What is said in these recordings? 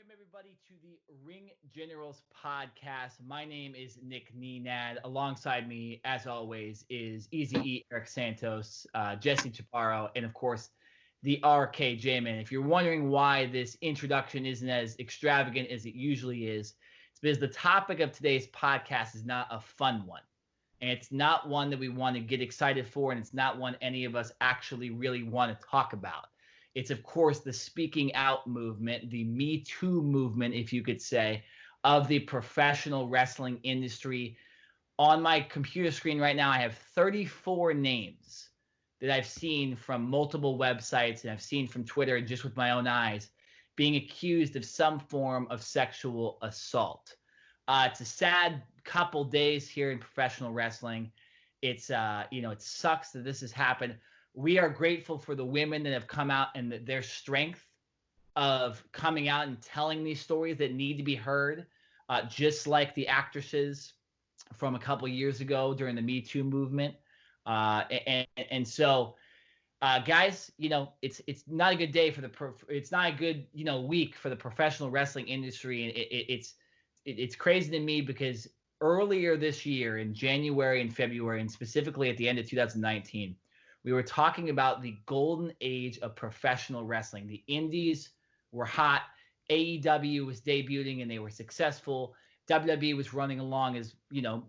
Welcome, everybody, to the Ring Generals podcast. My name is Nick Nenad. Alongside me, as always, is Easy E, Eric Santos, Jesse Chaparro, and, of course, the RKJ Man. If you're wondering why this introduction isn't as extravagant as it usually is, it's because the topic of today's podcast is not a fun one. And it's not one that we want to get excited for, and it's not one any of us actually really want to talk about. It's, of course, the speaking out movement, the Me Too movement, if you could say, of the professional wrestling industry. On my computer screen right now, I have 34 names that I've seen from multiple websites and I've seen from Twitter and just with my own eyes being accused of some form of sexual assault. It's a sad couple days here in professional wrestling. It's, it sucks that this has happened. We are grateful for the women that have come out and their strength of coming out and telling these stories that need to be heard, just like the actresses from a couple years ago during the Me Too movement. So, guys, it's not a good day for it's not a good week for the professional wrestling industry, and it's crazy to me because earlier this year in January and February, and specifically at the end of 2019. We were talking about the golden age of professional wrestling. The indies were hot. AEW was debuting and they were successful. WWE was running along as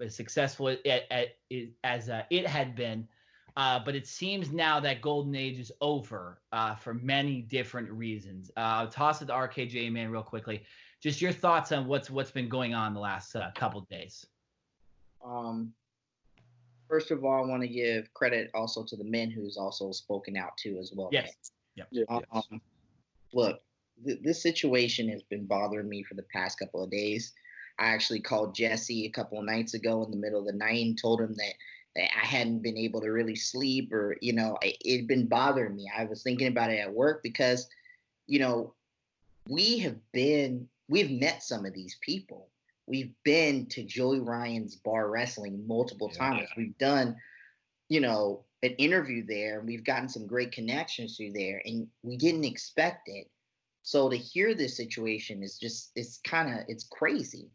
successful as it had been. But it seems now that golden age is over for many different reasons. I'll toss it to RKJ, man, real quickly. Just your thoughts on what's been going on the last couple of days. First of all, I want to give credit also to the men who's also spoken out too as well. Yes. Yep. Look, this situation has been bothering me for the past couple of days. I actually called Jesse a couple of nights ago in the middle of the night and told him that I hadn't been able to really sleep or, it'd been bothering me. I was thinking about it at work because, we've met some of these people. We've been to Joey Ryan's Bar Wrestling multiple times. Yeah. We've done, an interview there, and we've gotten some great connections through there, and we didn't expect it. So to hear this situation is just, it's crazy.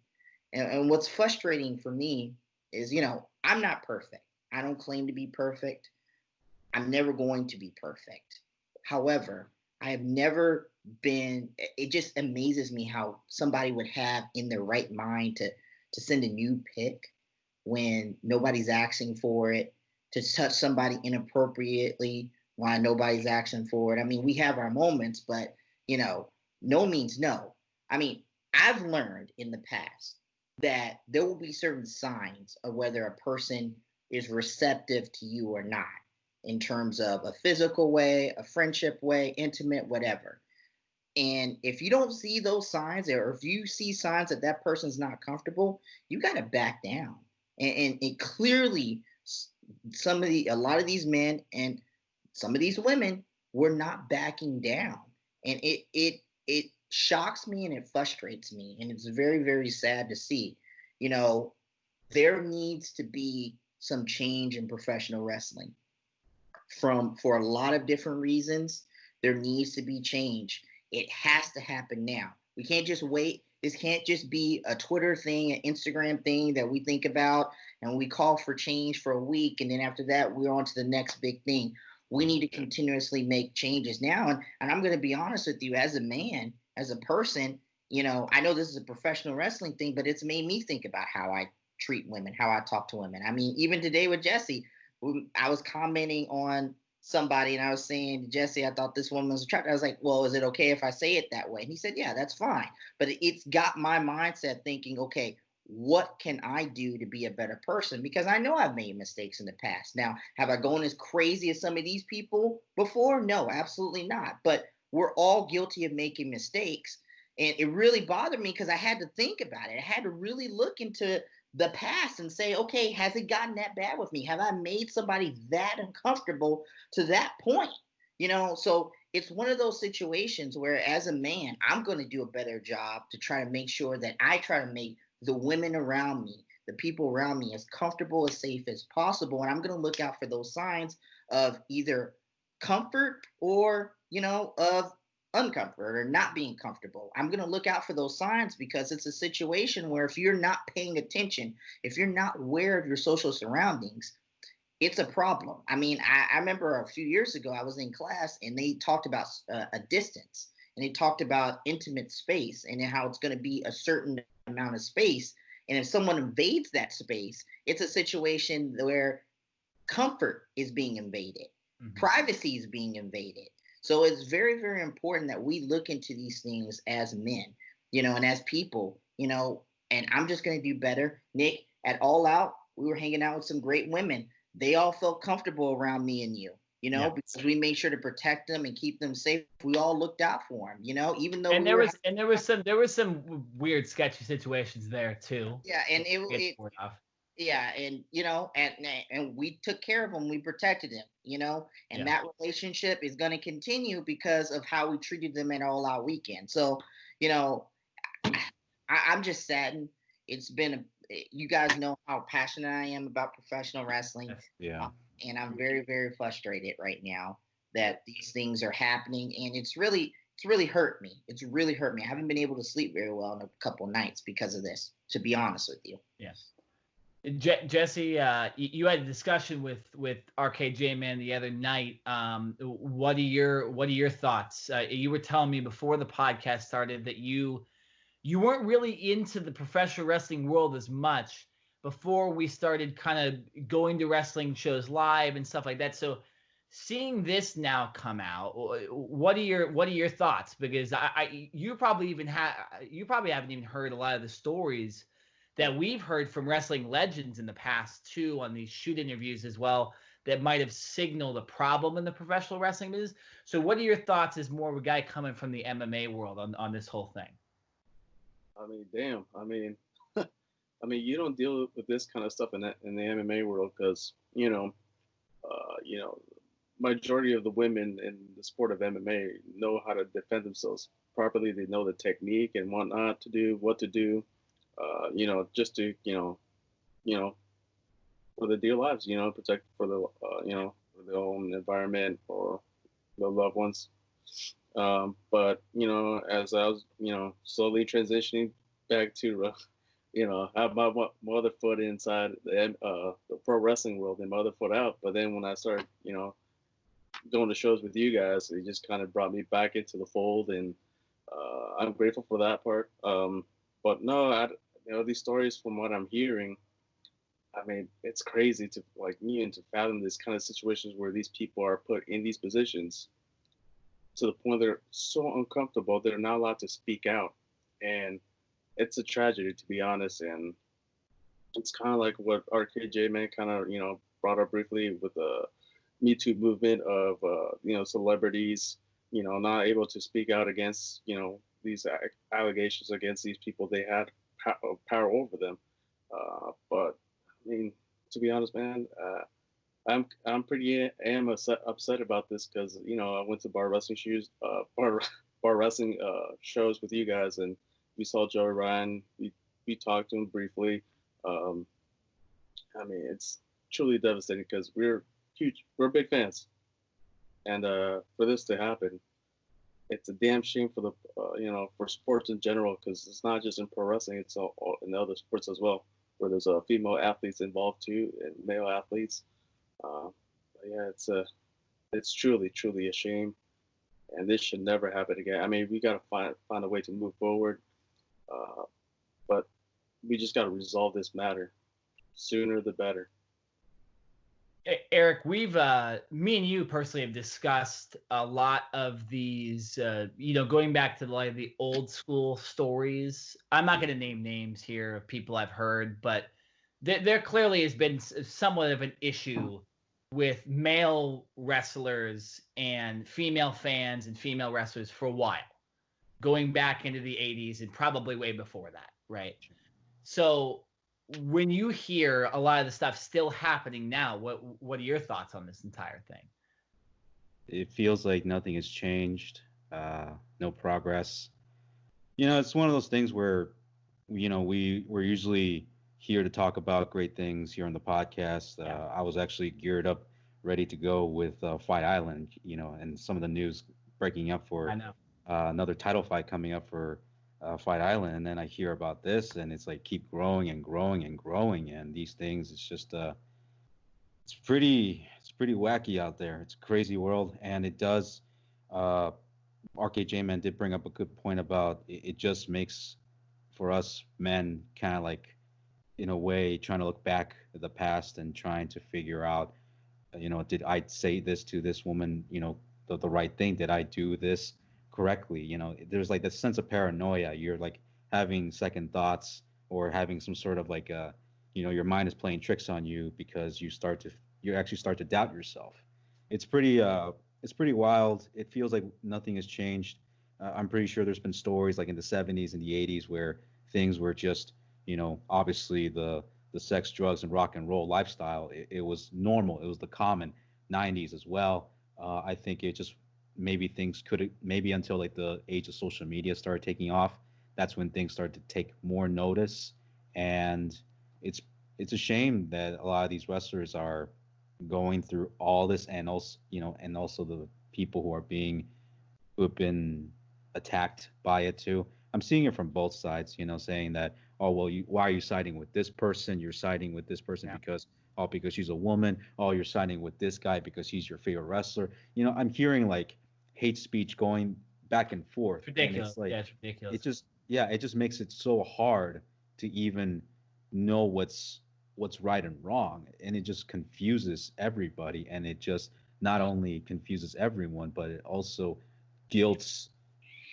And what's frustrating for me is, I'm not perfect. I don't claim to be perfect. I'm never going to be perfect. However, I have never been, it just amazes me how somebody would have in their right mind to send a nude pic when nobody's asking for it, to touch somebody inappropriately while nobody's asking for it. I mean, we have our moments, but, no means no. I mean, I've learned in the past that there will be certain signs of whether a person is receptive to you or not, in terms of a physical way, a friendship way, intimate, whatever. And if you don't see those signs, or if you see signs that that person's not comfortable, you got to back down. And it clearly, a lot of these men and some of these women were not backing down. And it shocks me and it frustrates me. And it's very, very sad to see. There needs to be some change in professional wrestling. For a lot of different reasons, there needs to be change. It has to happen now. We can't just wait. This can't just be a Twitter thing, an Instagram thing that we think about and we call for change for a week, and then after that, we're on to the next big thing. We need to continuously make changes now. And I'm going to be honest with you, as a man, as a person, I know this is a professional wrestling thing, but it's made me think about how I treat women, how I talk to women. I mean, even today with Jesse, I was commenting on somebody and I was saying, Jesse, I thought this woman was attractive. I was like, well, is it okay if I say it that way? And he said, yeah, that's fine. But it's got my mindset thinking, okay, what can I do to be a better person? Because I know I've made mistakes in the past. Now, have I gone as crazy as some of these people before? No, absolutely not. But we're all guilty of making mistakes. And it really bothered me because I had to think about it. I had to really look into the past and say, okay, has it gotten that bad with me? Have I made somebody that uncomfortable to that point? So it's one of those situations where as a man, I'm going to do a better job to try to make sure that I try to make the women around me, the people around me, as comfortable, as safe as possible. And I'm going to look out for those signs of either comfort or, of uncomfort or not being comfortable. I'm going to look out for those signs because it's a situation where if you're not paying attention, if you're not aware of your social surroundings, it's a problem. I mean, I remember a few years ago, I was in class and they talked about a distance and they talked about intimate space and how it's going to be a certain amount of space. And if someone invades that space, it's a situation where comfort is being invaded, privacy is being invaded. So it's very, very important that we look into these things as men, and as people, and I'm just going to do better. Nick, at All Out, we were hanging out with some great women. They all felt comfortable around me and you, because we made sure to protect them and keep them safe. We all looked out for them, even though there was some weird, sketchy situations there too. Yeah, and and we took care of them. We protected them, and that relationship is going to continue because of how we treated them at All Out Weekend. So, I'm just saddened. It's been you guys know how passionate I am about professional wrestling. Yeah. And I'm very, very frustrated right now that these things are happening, and it's really hurt me. It's really hurt me. I haven't been able to sleep very well in a couple nights because of this, to be honest with you. Yes. Jesse, you had a discussion with RKJ Man the other night. What are your thoughts? You were telling me before the podcast started that you weren't really into the professional wrestling world as much before we started kind of going to wrestling shows live and stuff like that. So seeing this now come out, what are your thoughts? Because you probably haven't even heard a lot of the stories that we've heard from wrestling legends in the past too on these shoot interviews as well that might have signaled a problem in the professional wrestling business. So what are your thoughts as more of a guy coming from the MMA world on this whole thing? I mean, damn. I mean, you don't deal with this kind of stuff in the MMA world because majority of the women in the sport of MMA know how to defend themselves properly. They know the technique and what to do, just to, for the dear lives, protect for the, for their own environment or their loved ones. But, as I was, slowly transitioning back to, have my other foot inside the pro wrestling world and my other foot out. But then when I started, going to shows with you guys, it just kind of brought me back into the fold, and I'm grateful for that part. But no, these stories from what I'm hearing, I mean, it's crazy to to fathom this kind of situations where these people are put in these positions to the point they're so uncomfortable they're not allowed to speak out, and it's a tragedy, to be honest. And it's kind of like what RKJ Man kind of brought up briefly with the Me Too movement of celebrities not able to speak out against these allegations against these people. They had power over them, but I mean, to be honest, man, I'm upset about this because I went to bar wrestling shows with you guys, and we saw Joey Ryan. We talked to him briefly. I mean, it's truly devastating because we're big fans, and for this to happen, it's a damn shame for the for sports in general, because it's not just in pro wrestling, it's all in the other sports as well, where there's female athletes involved too and male athletes. Yeah, it's truly a shame, and this should never happen again. I mean, we gotta find a way to move forward, but we just gotta resolve this matter sooner the better. Eric, we've me and you personally have discussed a lot of these, going back to the old school stories. I'm not going to name names here of people I've heard, but there clearly has been somewhat of an issue with male wrestlers and female fans and female wrestlers for a while, going back into the 80s and probably way before that, right? So when you hear a lot of the stuff still happening now, what are your thoughts on this entire thing? It feels like nothing has changed, no progress. It's one of those things where, we're usually here to talk about great things here on the podcast. I was actually geared up, ready to go with Fight Island, and some of the news breaking up for I know. another title fight coming up for Fight Island, and then I hear about this, and it's like keep growing and growing and growing, and these things, it's just it's pretty wacky out there. It's a crazy world, and it does. Uh, RKJ Man did bring up a good point about it just makes for us men kind of like in a way trying to look back at the past and trying to figure out, did I say this to this woman, the right thing? Did I do this correctly? There's like this sense of paranoia. You're like having second thoughts or having some sort of like your mind is playing tricks on you because you actually start to doubt yourself. It's pretty wild. It feels like nothing has changed. I'm pretty sure there's been stories like in the 70s and the 80s where things were just, obviously the sex, drugs, and rock and roll lifestyle. It was normal. It was the common 90s as well. I think it just maybe things could maybe until like the age of social media started taking off. That's when things started to take more notice, and it's it's a shame that a lot of these wrestlers are going through all this, and also the people who have been attacked by it too. I'm seeing it from both sides, saying that, oh well, why are you siding with this person? You're siding with this person Yeah. because she's a woman. Oh, you're siding with this guy because he's your favorite wrestler. I'm hearing like hate speech going back and forth, It's and ridiculous. it's like Yeah, it's ridiculous. it just makes it so hard to even know what's right and wrong, and it just confuses everybody, and it just not only confuses everyone, but it also guilts.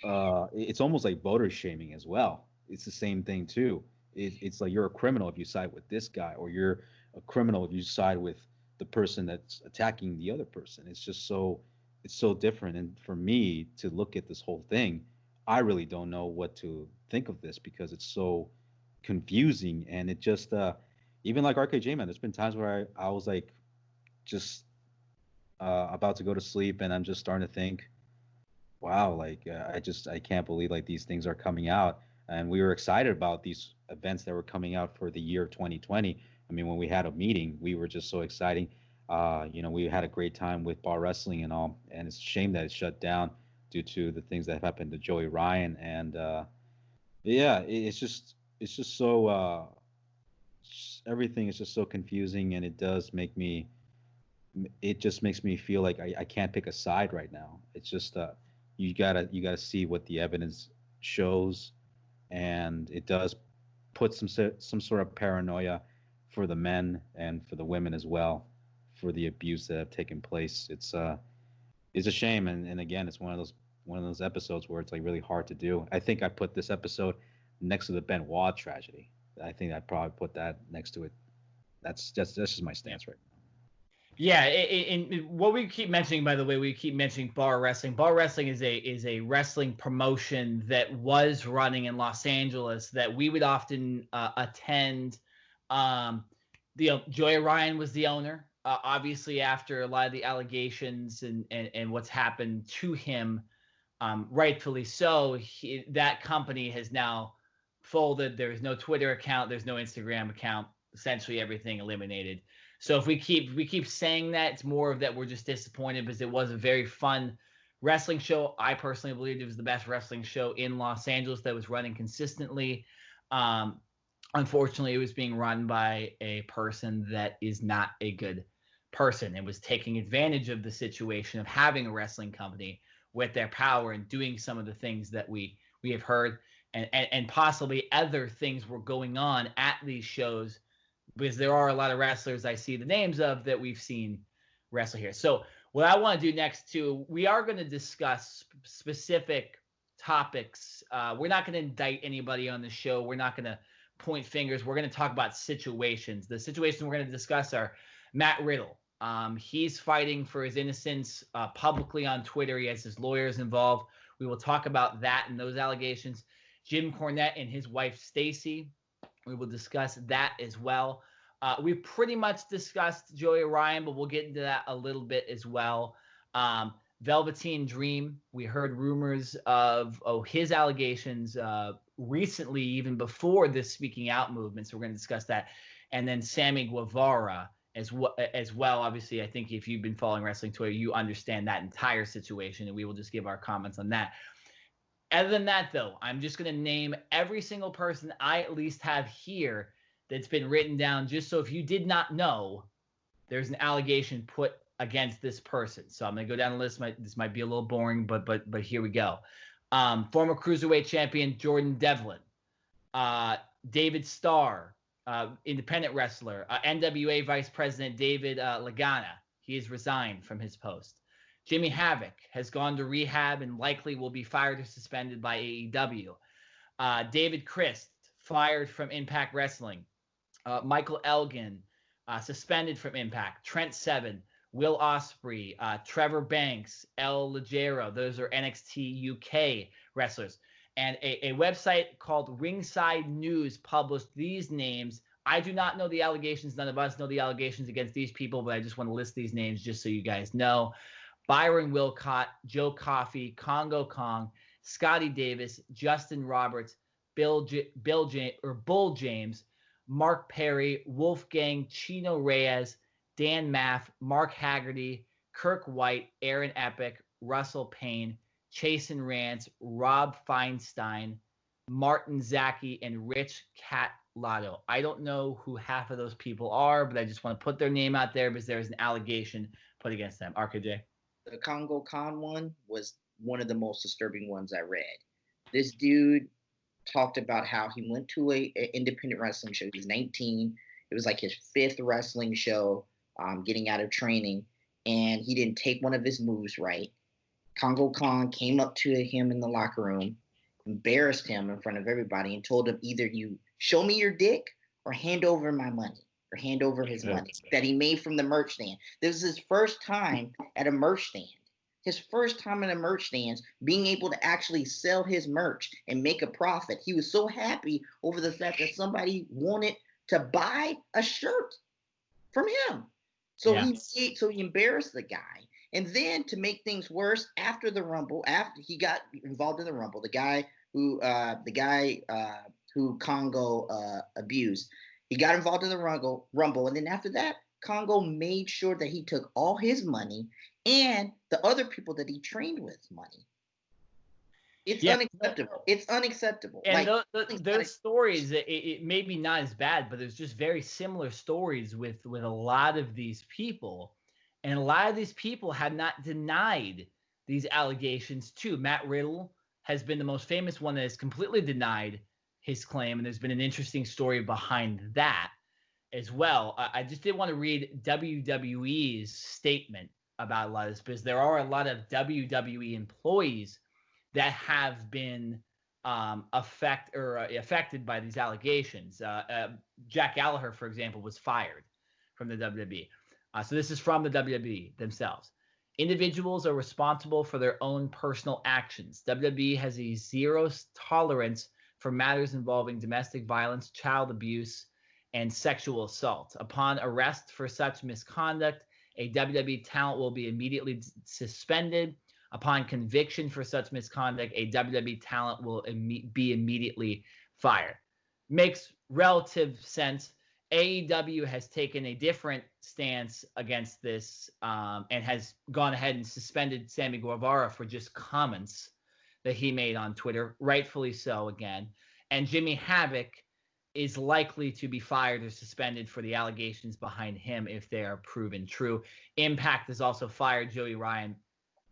It's almost like voter shaming as well. It's the same thing too. It's like you're a criminal if you side with this guy, or you're a criminal if you side with the person that's attacking the other person. It's so different. And for me to look at this whole thing, I really don't know what to think of this because it's so confusing, and it just even like RKJ Man, there's been times where I was like just about to go to sleep, and I'm just starting to think, wow, like I can't believe like these things are coming out, and we were excited about these events that were coming out for the year 2020. I mean, when we had a meeting, we were just so exciting. We had a great time with bar wrestling and all, and it's a shame that it's shut down due to the things that have happened to Joey Ryan. And yeah, it's just so everything is just so confusing, and it just makes me feel like I can't pick a side right now. It's just you gotta see what the evidence shows, and it does put some sort of paranoia for the men and for the women as well for the abuse that have taken place. It's a shame, and again, it's one of those episodes where it's like really hard to do. I think I put this episode next to the Benoit tragedy. I think I'd probably put that next to it. That's just my stance right now. Yeah, and what we keep mentioning, by the way, we keep mentioning bar wrestling. Bar wrestling is a wrestling promotion that was running in Los Angeles that we would often attend. Joey Ryan was the owner. Obviously, after a lot of the allegations and what's happened to him, rightfully so, that company has now folded. There's no Twitter account. There's no Instagram account. Essentially, everything eliminated. So if we keep saying that, it's more of that we're just disappointed because it was a very fun wrestling show. I personally believed it was the best wrestling show in Los Angeles that was running consistently. Unfortunately, it was being run by a person that is not a good person. It was taking advantage of the situation of having a wrestling company with their power and doing some of the things that we have heard, and possibly other things were going on at these shows, because there are a lot of wrestlers I see the names of that we've seen wrestle here. So what I want to do next too, we are going to discuss specific topics. We're not going to indict anybody on the show. We're not going to point fingers. We're going to talk about situations. The situations we're going to discuss are Matt Riddle. He's fighting for his innocence publicly on Twitter. He has his lawyers involved. We will talk about that and those allegations. Jim Cornette and his wife Stacy. We will discuss that as well. We pretty much discussed Joey Ryan, but we'll get into that a little bit as well. Velveteen Dream, we heard rumors of his allegations recently, even before this speaking out movement. So we're going to discuss that. And then Sammy Guevara as well. Obviously, I think if you've been following wrestling Twitter, you understand that entire situation, and we will just give our comments on that. Other than that, though, I'm just going to name every single person I at least have here that's been written down, just so if you did not know, there's an allegation put against this person. So I'm going to go down the list. This might be a little boring, but here we go. Former Cruiserweight champion Jordan Devlin. David Starr, independent wrestler. NWA Vice President David Lagana. He has resigned from his post. Jimmy Havoc has gone to rehab and likely will be fired or suspended by AEW. David Christ, fired from Impact Wrestling. Michael Elgin, suspended from Impact. Trent Seven, Will Ospreay, Trevor Banks, El Ligero. Those are NXT UK wrestlers. And a website called Ringside News published these names. I do not know the allegations. None of us know the allegations against these people, but I just want to list these names just so you guys know. Byron Wilcott, Joe Coffey, Congo Kong, Scotty Davis, Justin Roberts, Bull James, Mark Perry, Wolfgang Chino Reyes, Dan Maff, Mark Haggerty, Kirk White, Aaron Epic, Russell Payne, Chasen Rance, Rob Feinstein, Martin Zaki, and Rich Catlato. I don't know who half of those people are, but I just want to put their name out there because there is an allegation put against them. RKJ. The Congo Khan one was one of the most disturbing ones I read. This dude talked about how he went to an independent wrestling show. He was 19. It was like his 5th wrestling show, getting out of training, and he didn't take one of his moves right. Congo Khan came up to him in the locker room, embarrassed him in front of everybody, and told him either you show me your dick or hand over my money. Or hand over his money that he made from the merch stand. This is his first time at a merch stand. His first time at a merch stand, being able to actually sell his merch and make a profit. He was so happy over the fact that somebody wanted to buy a shirt from him. So he embarrassed the guy. And then to make things worse, after the Rumble, after he got involved in the Rumble, the guy who Congo abused. He got involved in the Rumble, and then after that, Congo made sure that he took all his money and the other people that he trained with money. It's unacceptable. It's unacceptable. And those stories, it may be not as bad, but there's just very similar stories with a lot of these people. And a lot of these people have not denied these allegations too. Matt Riddle has been the most famous one that has completely denied his claim, and there's been an interesting story behind that as well. I just did want to read WWE's statement about a lot of this, because there are a lot of WWE employees that have been affected by these allegations. Jack Gallagher, for example, was fired from the WWE. So this is from the WWE themselves. Individuals are responsible for their own personal actions. WWE has a zero tolerance for matters involving domestic violence, child abuse, and sexual assault. Upon arrest for such misconduct, a WWE talent will be immediately suspended. Upon conviction for such misconduct, a WWE talent will be immediately fired. Makes relative sense. AEW has taken a different stance against this and has gone ahead and suspended Sammy Guevara for just comments that he made on Twitter, rightfully so again. And Jimmy Havoc is likely to be fired or suspended for the allegations behind him if they are proven true. Impact has also fired Joey Ryan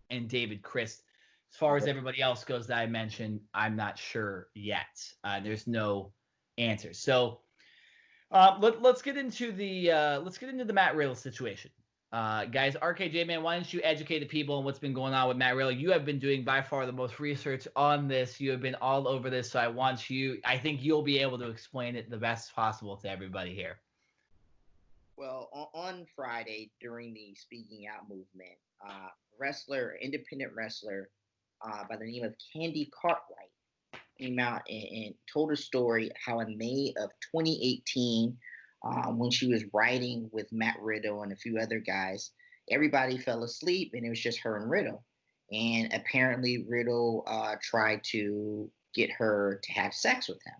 and David Christ. As far as everybody else goes that I mentioned, I'm not sure yet. There's no answer. So let's get into the Matt Riddle situation. Guys, RKJ, man, why don't you educate the people on what's been going on with Matt Riddle? You have been doing by far the most research on this. You have been all over this, so I think you'll be able to explain it the best possible to everybody here. Well, on Friday during the Speaking Out movement, independent wrestler by the name of Candy Cartwright came out and told a story how in May of 2018, when she was riding with Matt Riddle and a few other guys, everybody fell asleep and it was just her and Riddle. And apparently Riddle tried to get her to have sex with him.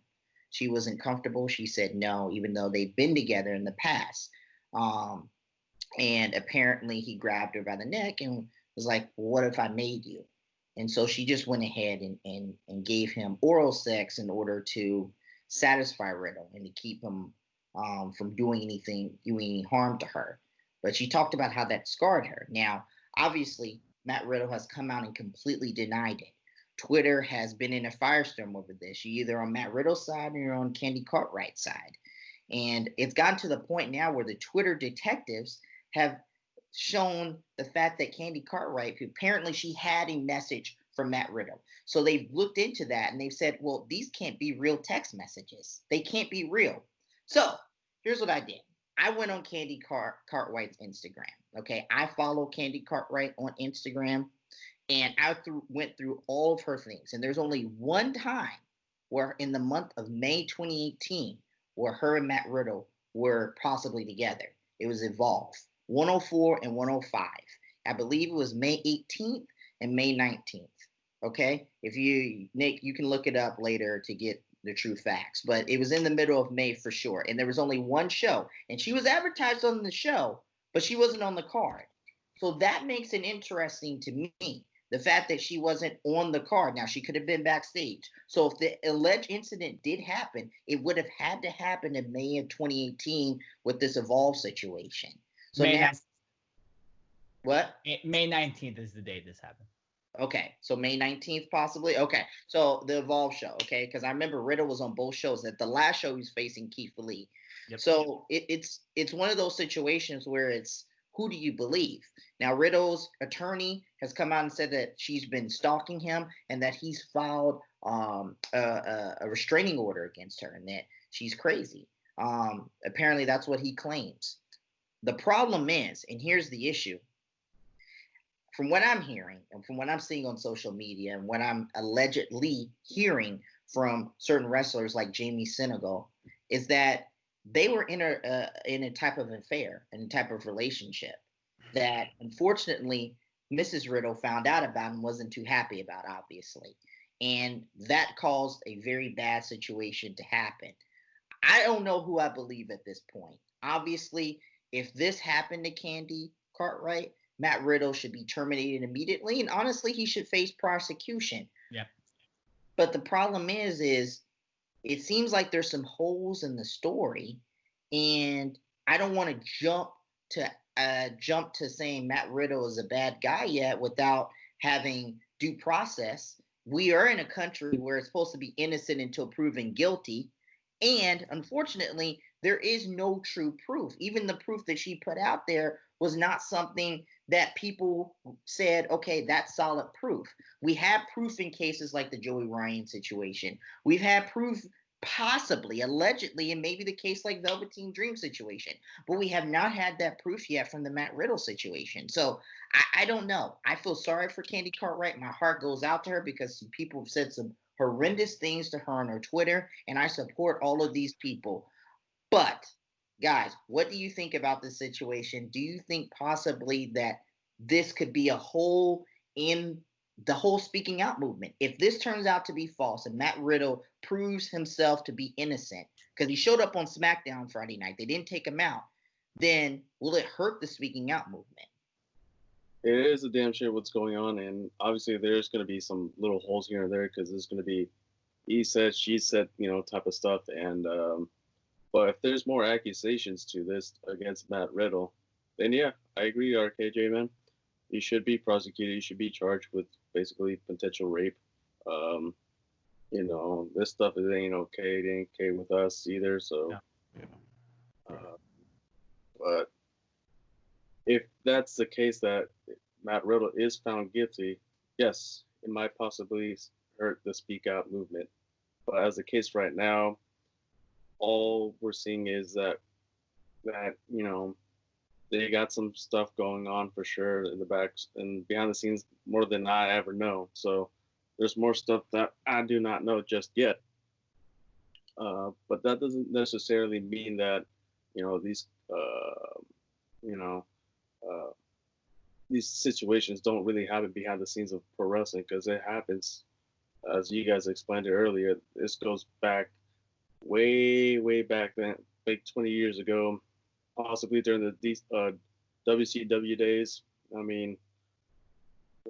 She wasn't comfortable. She said no, even though they've been together in the past. And apparently he grabbed her by the neck and was like, "What if I made you?" And so she just went ahead and gave him oral sex in order to satisfy Riddle and to keep him from doing any harm to her. But she talked about how that scarred her. Now, obviously, Matt Riddle has come out and completely denied it. Twitter has been in a firestorm over this. You're either on Matt Riddle's side or you're on Candy Cartwright's side. And it's gotten to the point now where the Twitter detectives have shown the fact that Candy Cartwright, apparently she had a message from Matt Riddle. So they've looked into that and they've said, well, these can't be real text messages. They can't be real. So here's what I did. I went on Candy Cartwright's Instagram. Okay, I follow Candy Cartwright on Instagram, and I went through all of her things. And there's only one time where in the month of May 2018 where her and Matt Riddle were possibly together. It was Evolve 104 and 105. I believe it was May 18th and May 19th. Okay, if you, Nick, you can look it up later to get the true facts, but it was in the middle of May for sure. And there was only one show, and she was advertised on the show, but she wasn't on the card. So that makes it interesting to me, the fact that she wasn't on the card. Now, she could have been backstage. So if the alleged incident did happen, it would have had to happen in May of 2018 with this Evolve situation. So May now, 19th. What? May 19th is the day this happened. Okay, so May 19th possibly. Okay, so the Evolve show. Okay, because I remember Riddle was on both shows. At the last show, he was facing Keith Lee. Yep. So it's one of those situations where it's, who do you believe? Now, Riddle's attorney has come out and said that she's been stalking him and that he's filed a restraining order against her and that she's crazy. Apparently, that's what he claims. The problem is, and here's the issue. From what I'm hearing and from what I'm seeing on social media and what I'm allegedly hearing from certain wrestlers like Jamie Senegal, is that they were in a type of affair, in a type of relationship that unfortunately Mrs. Riddle found out about and wasn't too happy about, obviously. And that caused a very bad situation to happen. I don't know who I believe at this point. Obviously, if this happened to Candy Cartwright, Matt Riddle should be terminated immediately, and honestly, he should face prosecution. Yeah. But the problem is it seems like there's some holes in the story, and I don't want to jump to saying Matt Riddle is a bad guy yet without having due process. We are in a country where it's supposed to be innocent until proven guilty, and unfortunately, there is no true proof. Even the proof that she put out there was not something that people said, okay, that's solid proof. We have proof in cases like the Joey Ryan situation. We've had proof possibly, allegedly, and maybe the case like Velveteen Dream situation. But we have not had that proof yet from the Matt Riddle situation. So I don't know. I feel sorry for Candy Cartwright. My heart goes out to her because some people have said some horrendous things to her on her Twitter, and I support all of these people. But guys, what do you think about this situation? Do you think possibly that this could be a hole in the whole speaking out movement? If this turns out to be false and Matt Riddle proves himself to be innocent, because he showed up on SmackDown Friday night, they didn't take him out, then will it hurt the speaking out movement? It is a damn shame what's going on, and obviously there's going to be some little holes here and there because there's going to be he said, she said, type of stuff, and but if there's more accusations to this against Matt Riddle, then yeah, I agree, RKJ, man. He should be prosecuted. He should be charged with basically potential rape. This stuff ain't okay. It ain't okay with us either. So, yeah. But if that's the case that Matt Riddle is found guilty, yes, it might possibly hurt the speak out movement. But as the case right now, all we're seeing is that they got some stuff going on for sure in the back and behind the scenes more than I ever know. So there's more stuff that I do not know just yet. But that doesn't necessarily mean that these situations don't really happen behind the scenes of pro wrestling, because it happens, as you guys explained it earlier. This goes back way back then, like 20 years ago, possibly during the WCW days. I mean,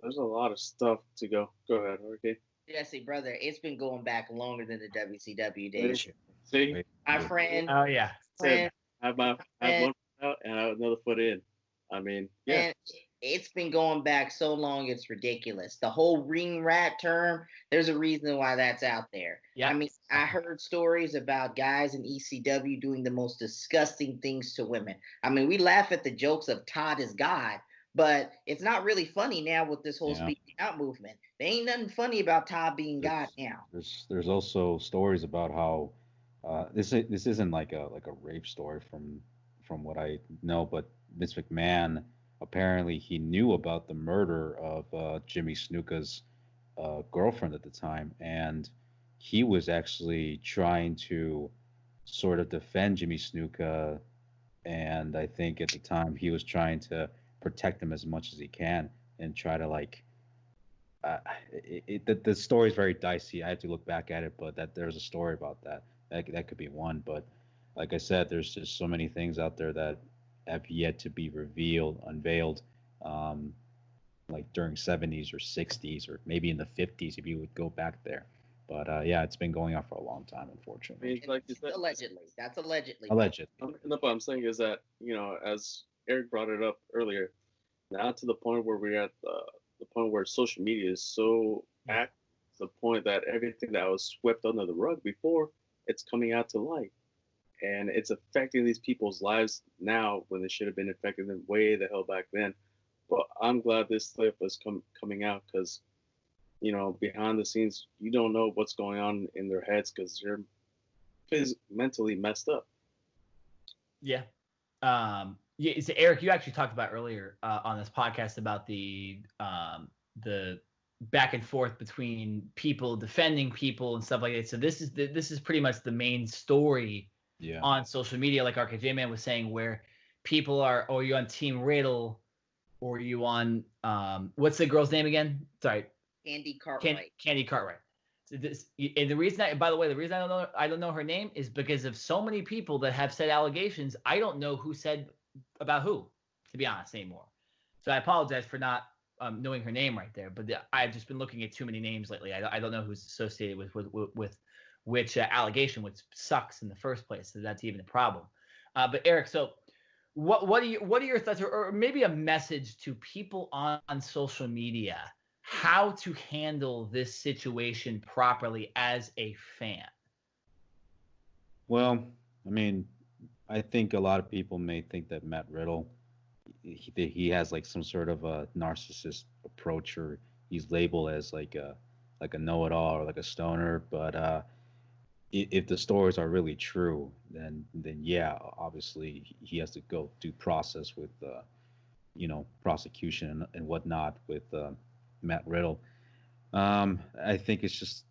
There's a lot of stuff to go. Go ahead, okay. Jesse, brother, it's been going back longer than the WCW See, days. see, Wait, My wait. friend, Oh yeah. said friend, I have friend, one foot out and I have another foot in. I mean, yeah, and it's been going back so long, it's ridiculous. The whole ring rat term, there's a reason why that's out there. I Yep. mean, I heard stories about guys in ECW doing the most disgusting things to women. I mean, we laugh at the jokes of Todd is God, but it's not really funny now with this whole Yeah. speaking out movement. There ain't nothing funny about Todd being God There's now. there's also stories about how this isn't like a rape story from what I know, but Vince McMahon apparently he knew about the murder of Jimmy Snuka's girlfriend at the time, and he was actually trying to sort of defend Jimmy Snuka, and I think at the time he was trying to protect him as much as he can and try to like the story is very dicey. I have to look back at it, but that there's a story about that. That could be one. But like I said, there's just so many things out there that have yet to be unveiled, um, like during 70s or 60s or maybe in the 50s if you would go back there. But yeah, it's been going on for a long time, I unfortunately. mean, like you said, Allegedly. That's allegedly, brother. Allegedly. no, what I'm saying is that as Eric brought it up earlier, now to the point where we're at the point where social media is so Yeah. active, to the point that everything that was swept under the rug before, it's coming out to light, and it's affecting these people's lives now when it should have been affecting them way the hell back then. But I'm glad this clip is coming out because behind the scenes you don't know what's going on in their heads because they're mentally messed up. Yeah. Yeah. So Eric, you actually talked about earlier on this podcast about the back and forth between people defending people and stuff like that. So this is pretty much the main story Yeah. on social media, like RKJ Man was saying, where people are, oh, you on Team Riddle, or you on what's the girl's name again? Sorry, Andy Cartwright. Candy Cartwright. So and the reason by the way, the reason I don't know her name is because of so many people that have said allegations. I don't know who said about who, to be honest, anymore. So I apologize for not knowing her name right there. But I've just been looking at too many names lately. I don't know who's associated with which allegation, which sucks in the first place. So that's even a problem. But Eric, so what are your thoughts, or maybe a message to people on social media, how to handle this situation properly as a fan? Well, I mean, I think a lot of people may think that Matt Riddle he has like some sort of a narcissist approach, or he's labeled as like a know-it-all or like a stoner. But if the stories are really true, then yeah, obviously he has to go through process with prosecution and whatnot with Matt Riddle. I think it's just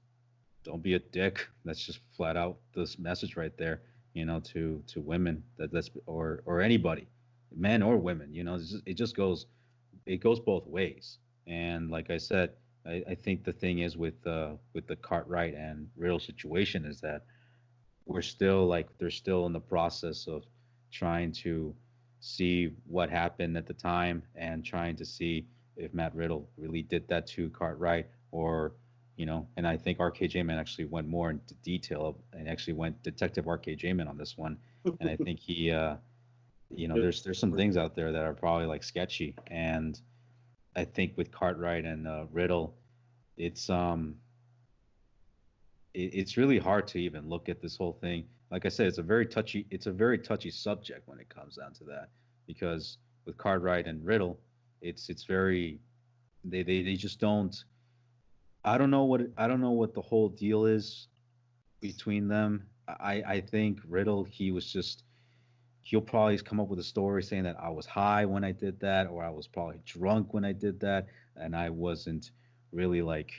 don't be a dick. That's just flat out this message right there. To women that's or anybody, men or women. It goes both ways. And like I said, I think the thing is with the Cartwright and Riddle situation is that they're still in the process of trying to see what happened at the time and trying to see if Matt Riddle really did that to Cartwright or and I think RKJ Man actually went more into detail and actually went Detective RKJ Man on this one, and I think he there's some things out there that are probably like sketchy, and I think with Cartwright and Riddle, it's it's really hard to even look at this whole thing. Like I said, it's a very touchy subject when it comes down to that, because with Cartwright and Riddle, it's very they just don't. I don't know what the whole deal is between them. I think Riddle he'll probably come up with a story saying that I was high when I did that, or I was probably drunk when I did that, and I wasn't really like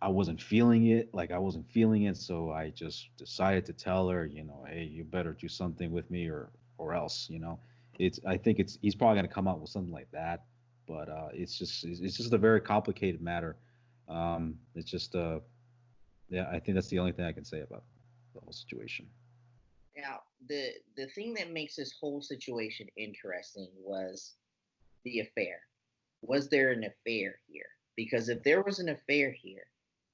I wasn't feeling it. Like I wasn't feeling it, so I just decided to tell her, hey, you better do something with me or else, It's I think it's he's probably gonna come up with something like that, but it's just a very complicated matter. It's just yeah, I think that's the only thing I can say about the whole situation. Now, the thing that makes this whole situation interesting was the affair. was there an affair here? Because if there was an affair here,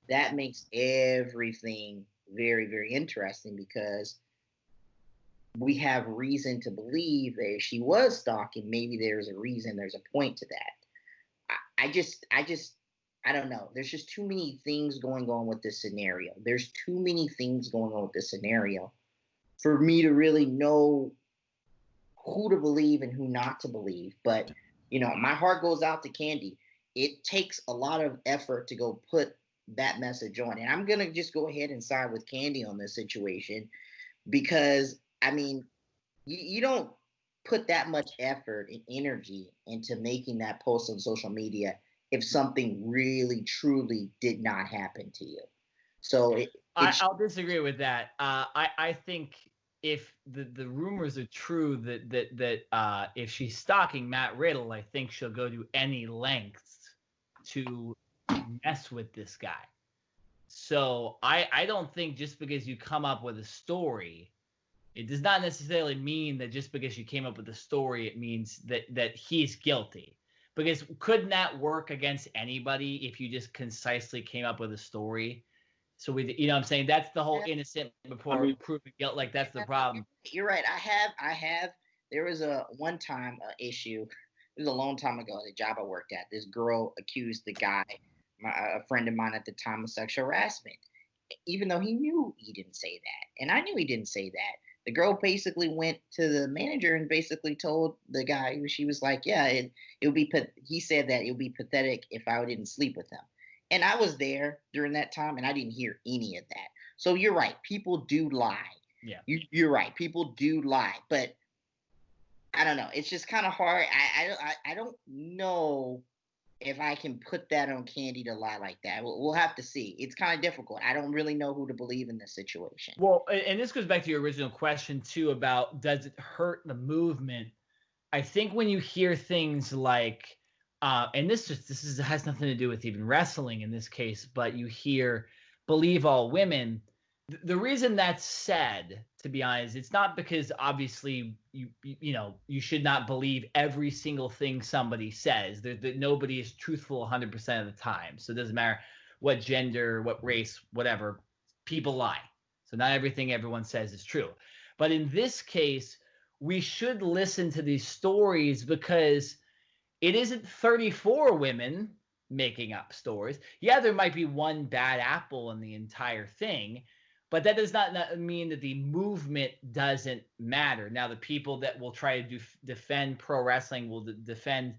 that makes everything very, very interesting because we have reason to believe that if she was stalking, maybe there's a reason, there's a point to that. I don't know. There's just too many things going on with this scenario. There's too many things going on with this scenario for me to really know who to believe and who not to believe. But, my heart goes out to Candy. It takes a lot of effort to go put that message on. And I'm going to just go ahead and side with Candy on this situation because, you don't put that much effort and energy into making that post on social media if something really, truly did not happen to you. So I'll disagree with that. I think if the rumors are true that if she's stalking Matt Riddle, I think she'll go to any lengths to mess with this guy. So I don't think just because you come up with a story, it does not necessarily mean that just because you came up with a story, it means that he's guilty. Because couldn't that work against anybody if you just concisely came up with a story? So what I'm saying? That's the whole innocent before proven guilt. Like that's the problem. You're right. I have. There was a one time issue. It was a long time ago at the job I worked at. This girl accused the guy, a friend of mine at the time, of sexual harassment, even though he knew he didn't say that, and I knew he didn't say that. The girl basically went to the manager and basically told the guy. She was like, "Yeah, it would be." He said that it would be pathetic if I didn't sleep with him. And I was there during that time, and I didn't hear any of that. So you're right. People do lie. Yeah. You're right. People do lie, but I don't know. It's just kind of hard. I don't know if I can put that on Candy to lie like that. We'll have to see. It's kind of difficult. I don't really know who to believe in this situation. Well, and this goes back to your original question too about does it hurt the movement? I think when you hear things like, and this has nothing to do with even wrestling in this case, but you hear believe all women. The reason that's said, to be honest, it's not because obviously you should not believe every single thing somebody says. That nobody is truthful 100% of the time. So it doesn't matter what gender, what race, whatever. People lie. So not everything everyone says is true. But in this case, we should listen to these stories because it isn't 34 women making up stories. Yeah, there might be one bad apple in the entire thing, but that does not mean that the movement doesn't matter. Now, the people that will try to defend pro wrestling will defend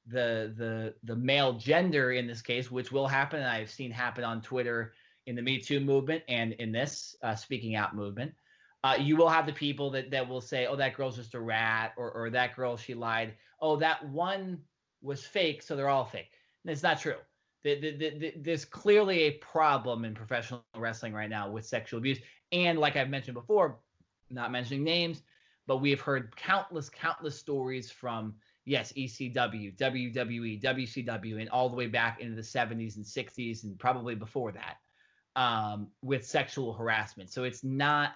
the male gender in this case, which will happen. And I've seen happen on Twitter in the Me Too movement and in this speaking out movement. You will have the people that will say, oh, that girl's just a rat, or that girl, she lied. Oh, that one was fake, so they're all fake. And it's not true. There's clearly a problem in professional wrestling right now with sexual abuse. And like I've mentioned before, not mentioning names, but we have heard countless stories from, yes, ECW, WWE, WCW, and all the way back into the 70s and 60s and probably before that with sexual harassment. So it's not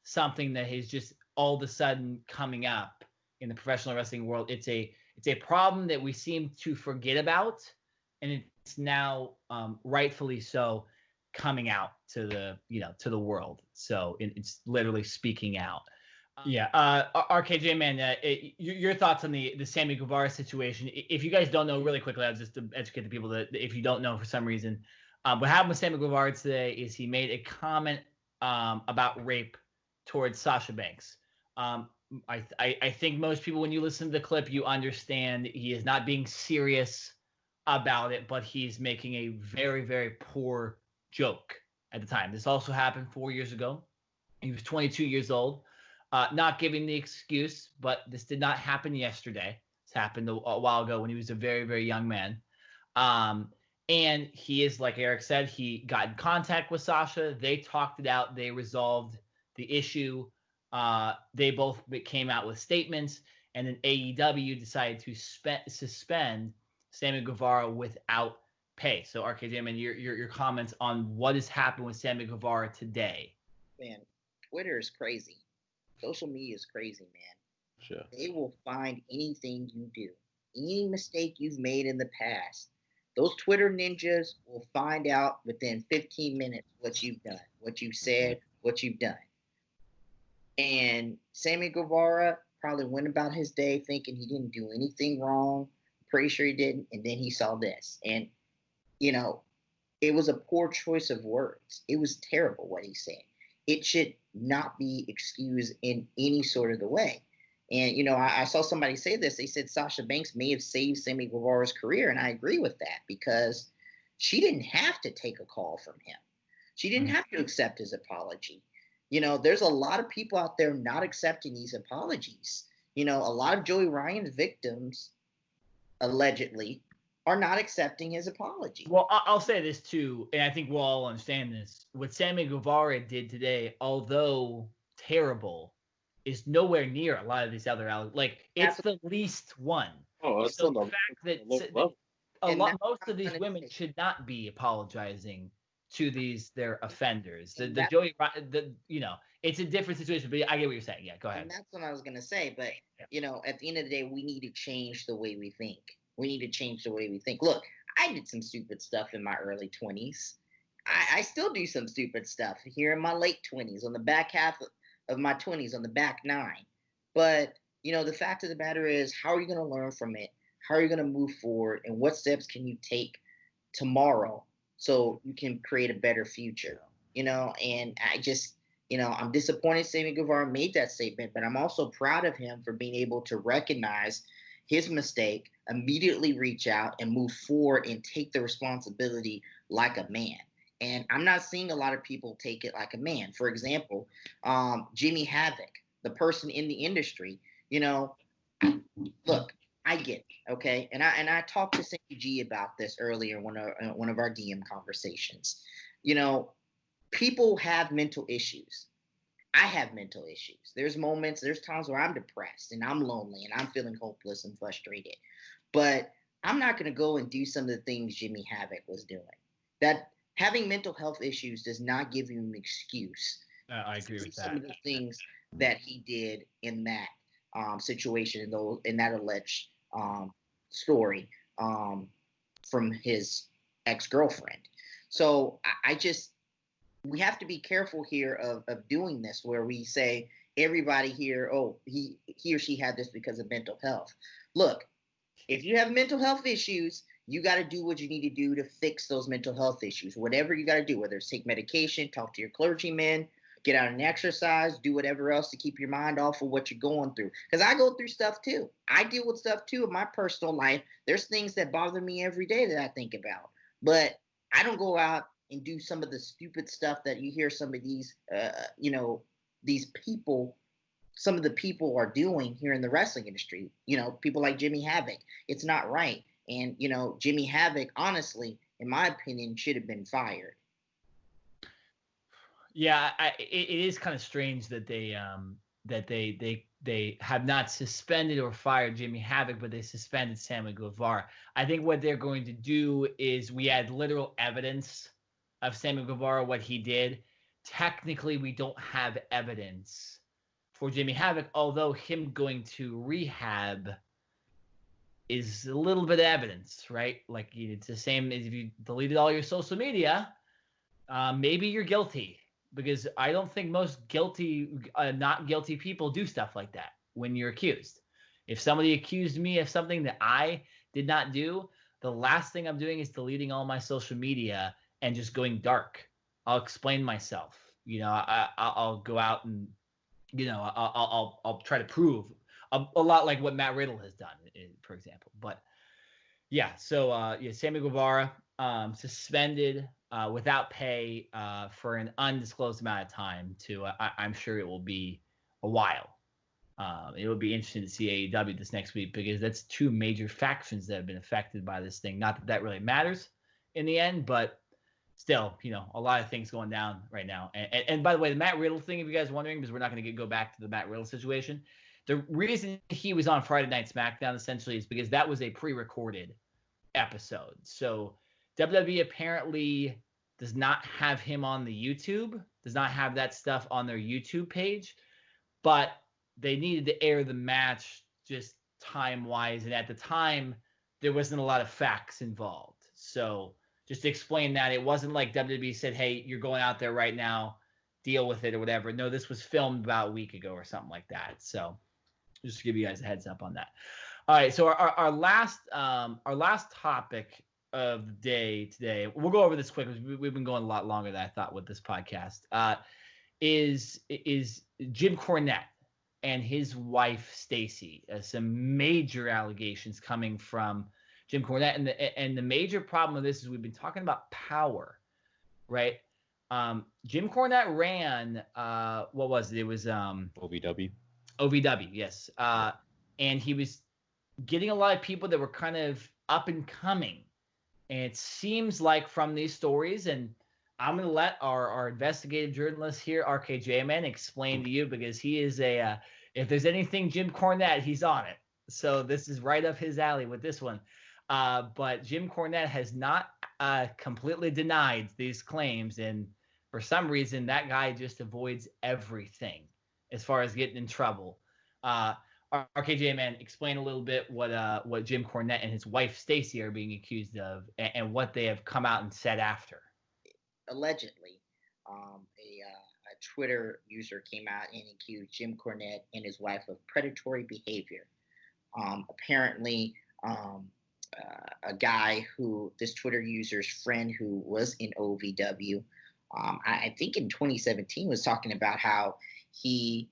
something that is just all of a sudden coming up in the professional wrestling world. It's a problem that we seem to forget about, and it's now rightfully so coming out to the world. So it's literally speaking out. RKJ, man, your thoughts on the Sammy Guevara situation? If you guys don't know, really quickly, I'll just to educate the people that if you don't know for some reason, what happened with Sammy Guevara today is he made a comment about rape towards Sasha Banks. I think most people, when you listen to the clip, you understand he is not being serious about it, but he's making a very, very poor joke at the time. This also happened 4 years ago. He was 22 years old. Not giving the excuse, but this did not happen yesterday. This happened a while ago when he was a very, very young man. And he is, like Eric said, he got in contact with Sasha. They talked it out. They resolved the issue. They both came out with statements, and then AEW decided to suspend Sammy Guevara without pay. So, RKJ, man, your comments on what has happened with Sammy Guevara today? Man, Twitter is crazy. Social media is crazy, man. Sure. They will find anything you do any mistake you've made in the past, those Twitter ninjas will find out within 15 minutes what you've done, what you've said, what you've done. And Sammy Guevara probably went about his day thinking he didn't do anything wrong. Pretty sure he didn't. And then he saw this. And, you know, it was a poor choice of words. It was terrible what he said. It should not be excused in any sort of the way. And, you know, I saw somebody say this. They said Sasha Banks may have saved Sammy Guevara's career. And I agree with that because she didn't have to take a call from him. She didn't have to accept his apology. You know, there's a lot of people out there not accepting these apologies. You know, a lot of Joey Ryan's victims, allegedly, are not accepting his apology. Well, I'll say this too, and I think we'll all understand this. What Sammy Guevara did today, although terrible, is nowhere near a lot of these other like it's the least one. Oh, it's so the fact that most of these women should not be apologizing to their offenders. The Joey, you know, it's a different situation, but I get what you're saying. Yeah, go ahead. And that's what I was gonna say. But you know, at the end of the day, we need to change the way we think. We need to change the way we think. Look, I did some stupid stuff in my early 20s. I still do some stupid stuff here in my late 20s, on the back half of my 20s, on the back nine. But, you know, the fact of the matter is, how are you going to learn from it? How are you going to move forward? And what steps can you take tomorrow so you can create a better future? You know, and I just, you know, I'm disappointed Sammy Guevara made that statement, but I'm also proud of him for being able to recognize his mistake, immediately reach out and move forward and take the responsibility like a man. And I'm not seeing a lot of people take it like a man. For example, Jimmy Havoc, the person in the industry, you know, look, I get it, okay? And I talked to Sammy G about this earlier in one of our DM conversations. You know, people have mental issues. I have mental issues. There's times where I'm depressed and I'm lonely and I'm feeling hopeless and frustrated. But I'm not going to go and do some of the things Jimmy Havoc was doing. That having mental health issues does not give you an excuse. I agree with that. Some of the things that he did in that situation, in that alleged story from his ex-girlfriend. So we have to be careful here of doing this, where we say everybody here, oh, he or she had this because of mental health. Look, if you have mental health issues, you got to do what you need to do to fix those mental health issues. Whatever you got to do, whether it's take medication, talk to your clergyman, get out and exercise, do whatever else to keep your mind off of what you're going through. Because I go through stuff too. I deal with stuff too in my personal life. There's things that bother me every day that I think about. But I don't go out and do some of the stupid stuff that you hear some of these, you know, these people, some of the people are doing here in the wrestling industry. You know, people like Jimmy Havoc. It's not right. And, you know, Jimmy Havoc, honestly, in my opinion, should have been fired. Yeah, it is kind of strange that they have not suspended or fired Jimmy Havoc, but they suspended Sammy Guevara. I think what they're going to do is we had literal evidence of Sammy Guevara, what he did. Technically, we don't have evidence for Jimmy Havoc, although him going to rehab is a little bit of evidence, right? Like, it's the same as if you deleted all your social media, maybe you're guilty, because I don't think most not guilty people do stuff like that when you're accused. If somebody accused me of something that I did not do, the last thing I'm doing is deleting all my social media and just going dark. I'll explain myself. You know, I'll go out and, you know, I'll try to prove a lot like what Matt Riddle has done, for example. But yeah, so Sammy Guevara suspended without pay for an undisclosed amount of time. I'm sure it will be a while. It will be interesting to see AEW this next week, because that's two major factions that have been affected by this thing. Not that really matters in the end, but still, you know, a lot of things going down right now. And by the way, the Matt Riddle thing, if you guys are wondering, because we're not going to go back to the Matt Riddle situation, the reason he was on Friday Night SmackDown essentially is because that was a pre-recorded episode. So WWE apparently does not have him on the YouTube, does not have that stuff on their YouTube page, but they needed to air the match just time-wise, and at the time, there wasn't a lot of facts involved. So just to explain that, it wasn't like WWE said, hey, you're going out there right now, deal with it or whatever. No, this was filmed about a week ago or something like that. So just to give you guys a heads up on that. All right, so our last topic of the day today, we'll go over this quick because we've been going a lot longer than I thought with this podcast, is Jim Cornette and his wife Stacy. Some major allegations coming from Jim Cornette, and the major problem with this is we've been talking about power, right? Jim Cornette ran what was it? It was OVW. OVW, yes. And he was getting a lot of people that were kind of up and coming. And it seems like from these stories, and I'm going to let our investigative journalist here, RKJ Man, explain to you, because he is if there's anything Jim Cornette, he's on it. So this is right up his alley with this one. But Jim Cornette has not completely denied these claims. And for some reason, that guy just avoids everything as far as getting in trouble. RKJ Man, explain a little bit what Jim Cornette and his wife Stacy are being accused of, and what they have come out and said after. Allegedly, a Twitter user came out and accused Jim Cornette and his wife of predatory behavior. Apparently, a guy who this Twitter user's friend who was in OVW, I think in 2017, was talking about how he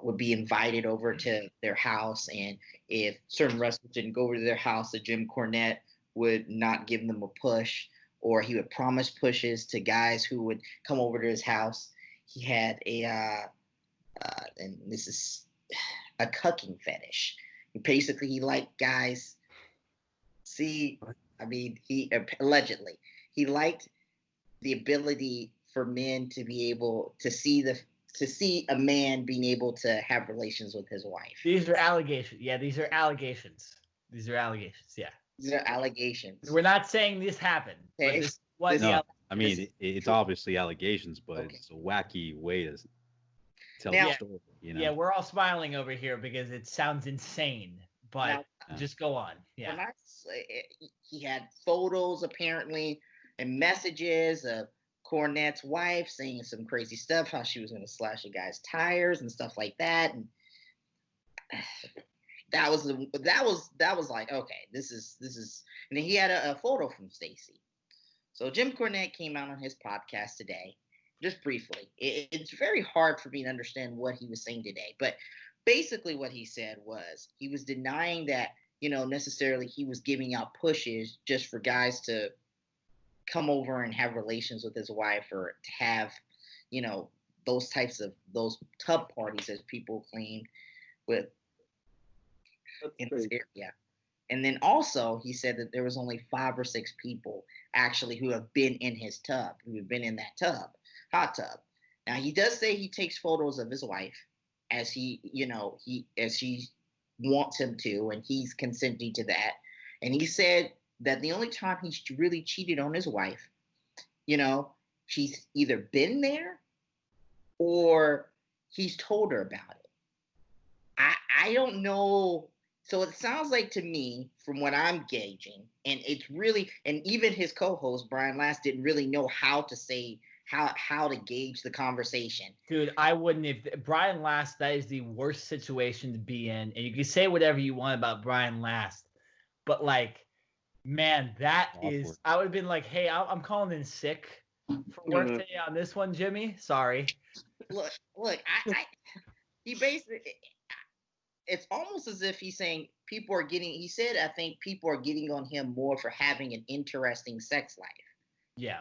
would be invited over to their house, and if certain wrestlers didn't go over to their house, that Jim Cornette would not give them a push, or he would promise pushes to guys who would come over to his house. He had and this is a cucking fetish. He liked guys. He allegedly he liked the ability for men to be able to see a man being able to have relations with his wife. These are allegations. Yeah, these are allegations. Yeah. These are allegations. We're not saying this happened. Okay. I mean, it's obviously allegations, but Okay. It's a wacky way to tell Now- the story. You know? Yeah, we're all smiling over here because it sounds insane. But just go on. Yeah. He had photos apparently and messages of Cornette's wife saying some crazy stuff, how she was going to slash a guy's tires and stuff like that, and that was like, okay, this is, and then he had a photo from Stacy. So Jim Cornette came out on his podcast today, just briefly. It's very hard for me to understand what he was saying today, but basically what he said was he was denying that, necessarily he was giving out pushes just for guys to come over and have relations with his wife, or to have, those types of those tub parties, as people claim, in this area. And then also he said that there was only 5 or 6 people actually who have been in his tub, who have been in that hot tub. Now he does say he takes photos of his wife as he wants him to, and he's consenting to that. And he said that the only time he's really cheated on his wife, she's either been there or he's told her about it. I don't know. So it sounds like to me, from what I'm gauging, and it's really, and even his co-host Brian Last didn't really know how to say how to gauge the conversation. Dude, I wouldn't. If Brian Last, that is the worst situation to be in. And you can say whatever you want about Brian Last, but like, man, that Awkward. is. I would have been like, hey, I'm calling in sick for work today on this one, Jimmy. Sorry. Look, he basically, it's almost as if he's saying people are getting. He said, I think people are getting on him more for having an interesting sex life. Yeah.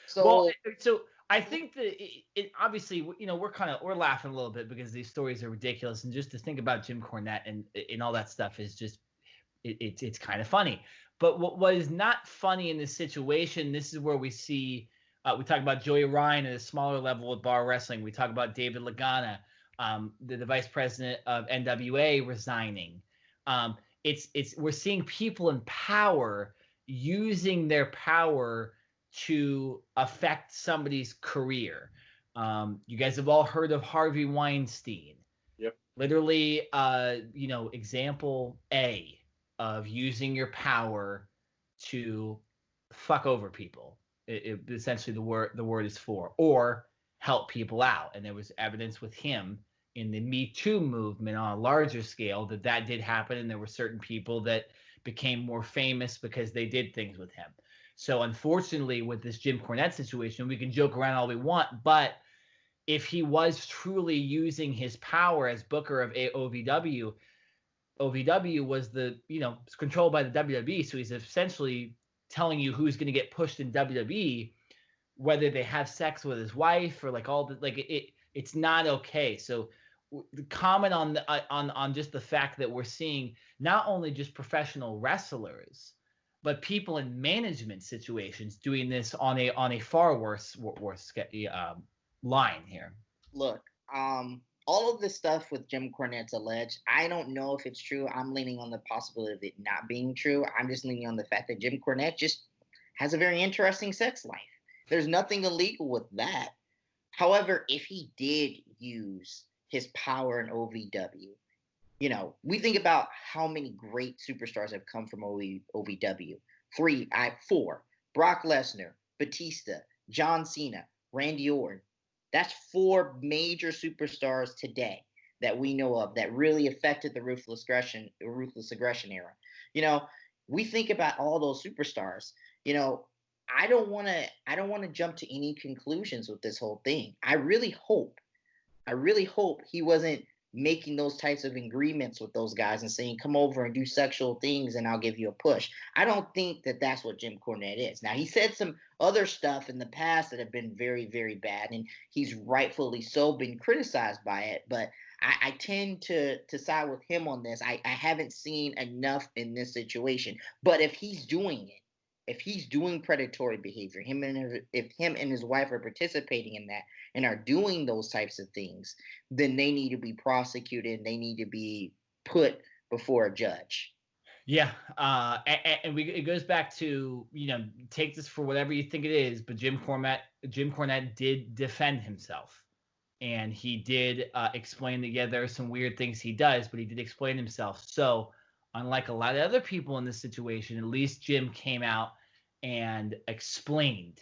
So I think that it obviously, we're laughing a little bit because these stories are ridiculous, and just to think about Jim Cornette and all that stuff is just it's kind of funny. But what is not funny in this situation, this is where we see we talk about Joey Ryan at a smaller level with bar wrestling. We talk about David Lagana, the vice president of NWA, resigning. We're seeing people in power using their power to affect somebody's career. You guys have all heard of Harvey Weinstein. Yep. Literally, example A of using your power to fuck over people. Essentially, the word is for, or help people out. And there was evidence with him in the Me Too movement on a larger scale that did happen, and there were certain people that became more famous because they did things with him. So unfortunately, with this Jim Cornette situation, we can joke around all we want, but if he was truly using his power as Booker of OVW, OVW was controlled by the WWE, so he's essentially telling you who's going to get pushed in WWE, whether they have sex with his wife or like all the it's not okay. So comment on just the fact that we're seeing not only just professional wrestlers, but people in management situations doing this on a far worse line here. Look, all of this stuff with Jim Cornette's alleged, I don't know if it's true. I'm leaning on the possibility of it not being true. I'm just leaning on the fact that Jim Cornette just has a very interesting sex life. There's nothing illegal with that. However, if he did use his power in OVW, we think about how many great superstars have come from OVW. Four. Brock Lesnar, Batista, John Cena, Randy Orton. That's four major superstars today that we know of that really affected the ruthless aggression era. We think about all those superstars. I don't want to jump to any conclusions with this whole thing. I really hope he wasn't making those types of agreements with those guys and saying, come over and do sexual things and I'll give you a push. I don't think that that's what Jim Cornette is. Now, he said some other stuff in the past that have been very, very bad, and he's rightfully so been criticized by it, but I tend to side with him on this. I haven't seen enough in this situation. But if he's doing it, if he's doing predatory behavior, if him and his wife are participating in that and are doing those types of things, then they need to be prosecuted and they need to be put before a judge. Yeah, it goes back to, take this for whatever you think it is, but Jim Cornette did defend himself, and he did explain that, yeah, there are some weird things he does, but he did explain himself. So unlike a lot of other people in this situation, at least Jim came out and explained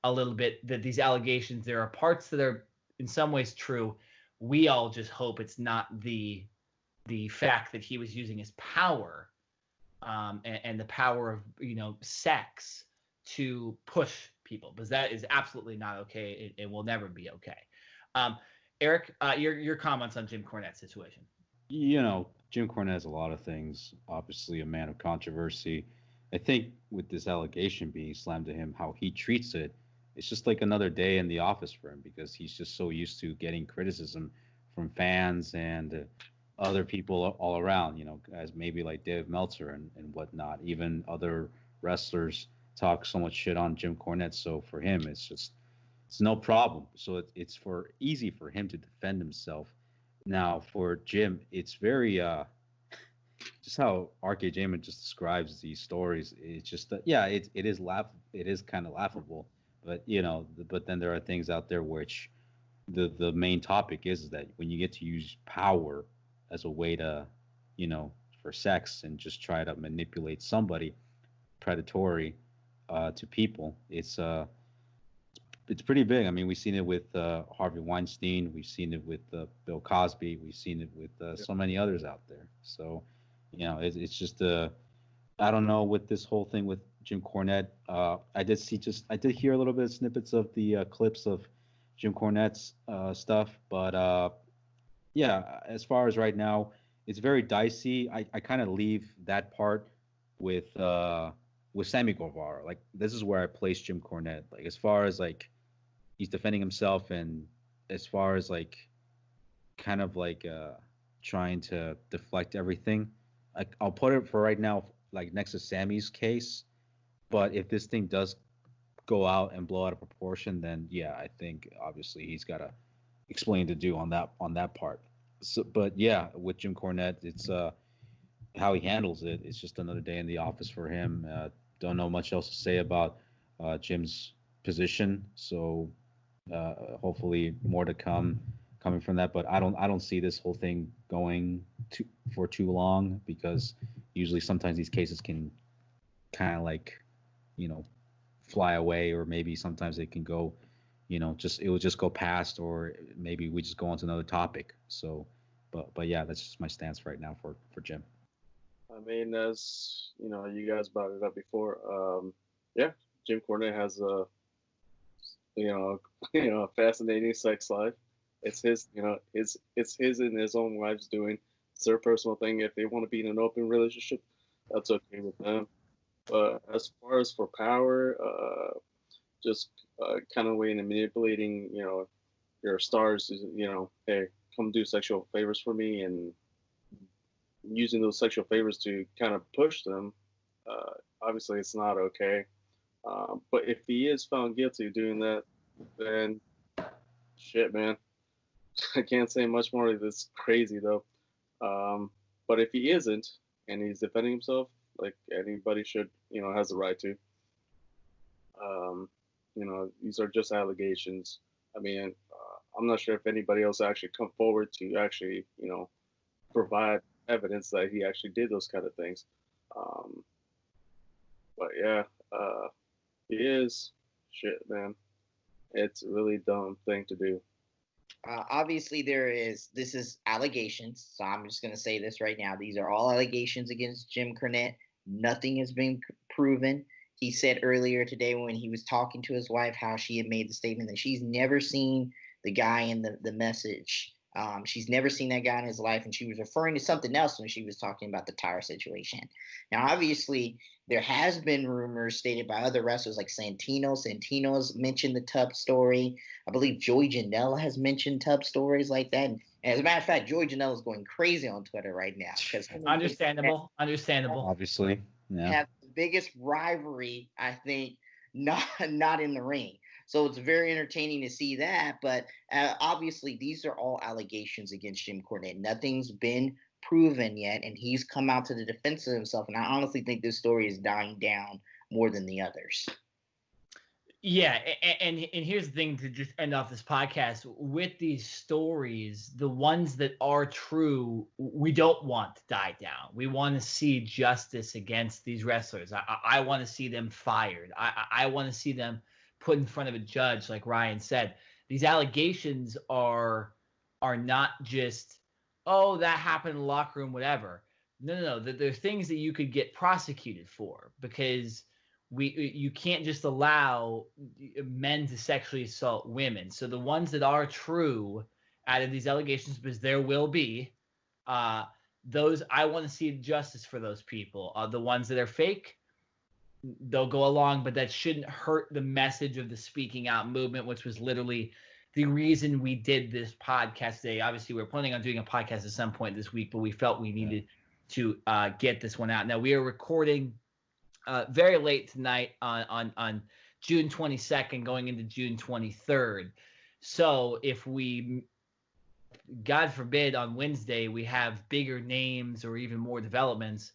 a little bit that these allegations, there are parts that are in some ways true. We all just hope it's not the fact that he was using his power and the power of sex to push people, because that is absolutely not okay. It will never be okay. Eric, your comments on Jim Cornette's situation. Jim Cornette has a lot of things. Obviously, a man of controversy. I think with this allegation being slammed to him, how he treats it, it's just like another day in the office for him, because he's just so used to getting criticism from fans and other people all around, guys maybe like Dave Meltzer and whatnot. Even other wrestlers talk so much shit on Jim Cornette. So for him, it's no problem. So it's easy for him to defend himself. Now for Jim, it's very just how RK Jamin just describes these stories. It's just it is kind of laughable, but but then there are things out there which the main topic is that when you get to use power as a way to for sex and just try to manipulate somebody predatory to people, it's pretty big. I mean, we've seen it with Harvey Weinstein. We've seen it with Bill Cosby. We've seen it with so many others out there. So, it's just I don't know with this whole thing with Jim Cornette. I did hear a little bit of snippets of the clips of Jim Cornette's stuff, but yeah, as far as right now, it's very dicey. I kind of leave that part with Sammy Guevara. Like, this is where I place Jim Cornette. Like, as far as like he's defending himself, and as far as like kind of like trying to deflect everything, I'll put it for right now like next to Sammy's case. But if this thing does go out and blow out of proportion, then yeah, I think obviously he's got to explain to do on that part. So, but yeah, with Jim Cornette, it's how he handles it. It's just another day in the office for him. Don't know much else to say about Jim's position. So hopefully more to come coming from that, but I don't see this whole thing going for too long, because usually sometimes these cases can kind of like, fly away, or maybe sometimes they can go, it will just go past, or maybe we just go on to another topic. So, but yeah, that's just my stance right now for Jim. I mean, as you guys brought it up before. Yeah, Jim Cornette has a a fascinating sex life. It's his, it's his and his own wife's doing. It's their personal thing. If they want to be in an open relationship, that's okay with them. But as far as for power, just kind of way and manipulating, your stars, hey, come do sexual favors for me, and using those sexual favors to kind of push them. Obviously, it's not okay. But if he is found guilty of doing that, then shit, man. I can't say much more. That's crazy though. But if he isn't, and he's defending himself, like anybody should, has the right to. These are just allegations. I mean, I'm not sure if anybody else actually come forward to actually, provide evidence that he actually did those kind of things. But yeah, he is shit, man. It's a really dumb thing to do. Obviously, this is allegations, so I'm just going to say this right now. These are all allegations against Jim Cornette. Nothing has been proven. He said earlier today when he was talking to his wife how she had made the statement that she's never seen the guy in the message. She's never seen that guy in his life, and she was referring to something else when she was talking about the tire situation. Now, obviously, there has been rumors stated by other wrestlers like Santino. Santino's mentioned the Tubb story. I believe Joey Janela has mentioned Tubb stories like that. And as a matter of fact, Joey Janela is going crazy on Twitter right now. Understandable. Obviously, yeah. Have the biggest rivalry, I think, not in the ring. So it's very entertaining to see that. But obviously, these are all allegations against Jim Cornette. Nothing's been proven yet, and he's come out to the defense of himself. And I honestly think this story is dying down more than the others. Yeah, and here's the thing to just end off this podcast with these stories. The ones that are true, we don't want to die down. We want to see justice against these wrestlers. I want to see them fired. I want to see them put in front of a judge, like Ryan said. These allegations are not just, oh, that happened in the locker room, whatever. No. They're things that you could get prosecuted for, because you can't just allow men to sexually assault women. So the ones that are true out of these allegations, because there will be, those I want to see justice for those people. The ones that are fake, they'll go along, but that shouldn't hurt the message of the speaking out movement, which was literally the reason we did this podcast today. Obviously, we were planning on doing a podcast at some point this week, but we felt we needed to get this one out. Now, we are recording very late tonight on June 22nd, going into June 23rd. So if we, God forbid, on Wednesday we have bigger names or even more developments,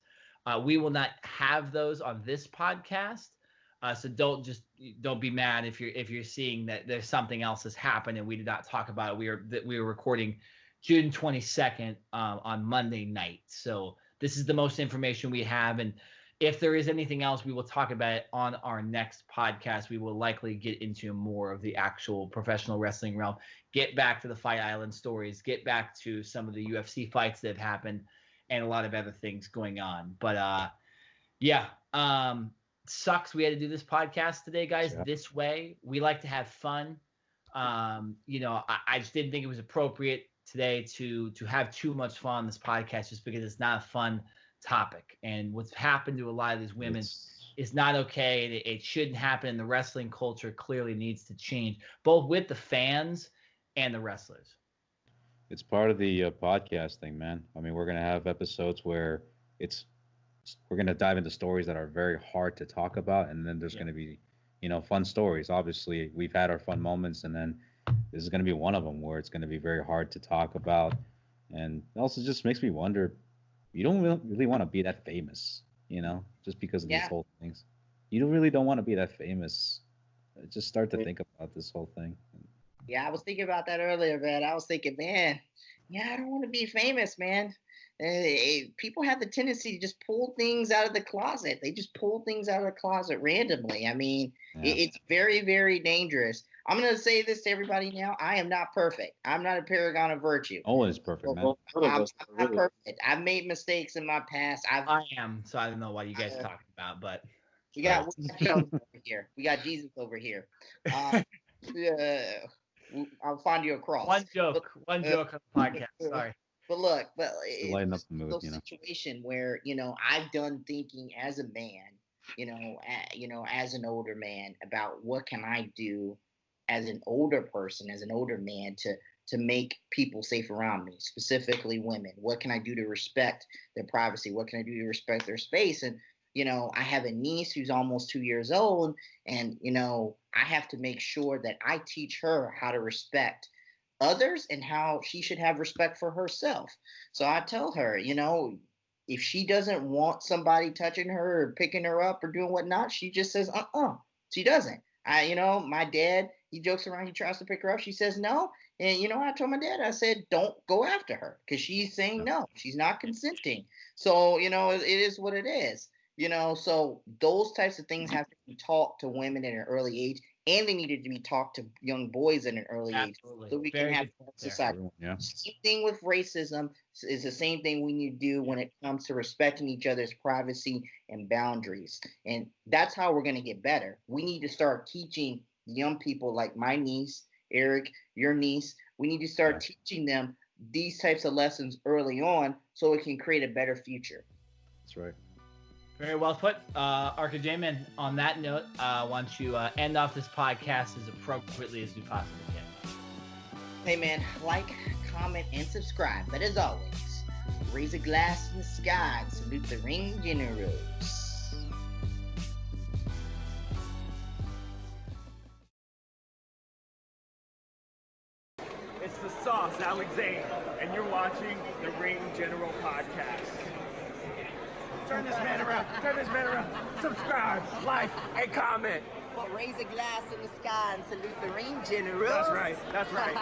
we will not have those on this podcast. So don't be mad if you're seeing that there's something else has happened and we did not talk about it. We were recording June 22nd on Monday night. So this is the most information we have, and if there is anything else, we will talk about it on our next podcast. We will likely get into more of the actual professional wrestling realm, get back to the Fight Island stories, get back to some of the UFC fights that have happened, and a lot of other things going on. But sucks we had to do this podcast today, guys, this way. We like to have fun. I just didn't think it was appropriate today to have too much fun on this podcast, just because it's not a fun topic, and what's happened to a lot of these women is not okay. It shouldn't happen, and the wrestling culture clearly needs to change, both with the fans and the wrestlers. It's part of the podcast thing, man. I mean, we're gonna have episodes where we're gonna dive into stories that are very hard to talk about, and then there's gonna be fun stories. Obviously, we've had our fun moments, and then this is gonna be one of them where it's gonna be very hard to talk about, and it also just makes me wonder. You don't really want to be that famous, just because of these whole things. You don't want to be that famous. Just start to think about this whole thing. Yeah, I was thinking about that earlier, man. I was thinking, man, yeah, I don't want to be famous, man. People have the tendency to just pull things out of the closet. They just pull things out of the closet randomly. I mean, it's very, very dangerous. I'm going to say this to everybody now. I am not perfect. I'm not a paragon of virtue. No one is perfect, man. I'm not perfect. I've made mistakes in my past. I am, so I don't know what you guys are talking about, but we got over here. We got Jesus over here. I'll find you a cross. One joke on the podcast. Sorry. But look, lighten up the mood, situation where I've done thinking as a man, as an older man about what can I do as an older person, as an older man to make people safe around me, specifically women. What can I do to respect their privacy? What can I do to respect their space? And I have a niece who's almost 2 years old, and I have to make sure that I teach her how to respect others and how she should have respect for herself. So I tell her, if she doesn't want somebody touching her or picking her up or doing whatnot, she just says, she doesn't. My dad, he jokes around, he tries to pick her up. She says no. And, I told my dad, I said, don't go after her because she's saying no. She's not consenting. So, it is what it is. So those types of things have to be taught to women at an early age, and they needed to be taught to young boys at an early age, so we can have society. Same thing with racism is the same thing we need to do when it comes to respecting each other's privacy and boundaries, and that's how we're going to get better. We need to start teaching young people like my niece, Eric, your niece. We need to start teaching them these types of lessons early on, so it can create a better future. That's right. Very well put. Arca J-Man, on that note, why don't you end off this podcast as appropriately as we possibly can. Hey, man, like, comment, and subscribe. But as always, raise a glass in the sky and salute the ring generals. It's the Sauce, Alex Zane, and you're watching the Ring General Podcast. Turn this man around, subscribe, like, and comment. Well, raise a glass in the sky and salute the ring generals. That's right.